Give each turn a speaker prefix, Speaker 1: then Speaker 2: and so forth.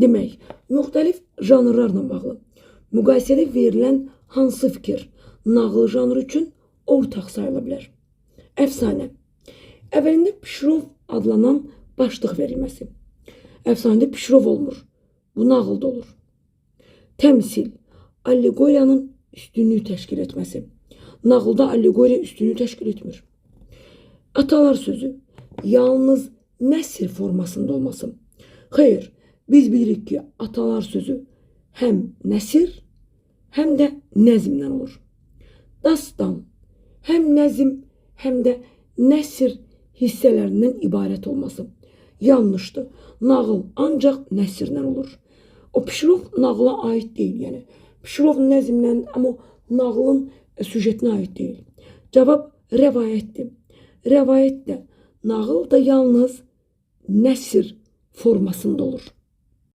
Speaker 1: Demək, müxtəlif janrlarla bağlı müqayisədə verilən hansı fikir nağıl janrı üçün ortaq sayıla bilər? Əfsanə. Əvvəlində Pişirov adlanan başlıq verilməsi. Əfsanədə Pişirov olmur. Bu nağılda olur. Təmsil. Allegoriyanın üstünlüyü təşkil etməsi. Nağılda allegoriya üstünlüyü təşkil etmir. Atalar sözü. Yalnız nəsr formasında olması. Xeyr, biz bilirik ki, atalar sözü həm nəsr, həm də nəzmlə olur. Dastan. Həm nəzm, həm də nəsr hissələrindən ibarət olması. Yanlışdır. Nağıl ancaq nəsrlə olur. O Pişirov nağıla aid deyil, yəni. Pişirov nəzmlə, amma nağılın süjetinə aid deyil. Cavab rəvayətdir. Rəvayət də, nağıl da yalnız nəsr formasında olur.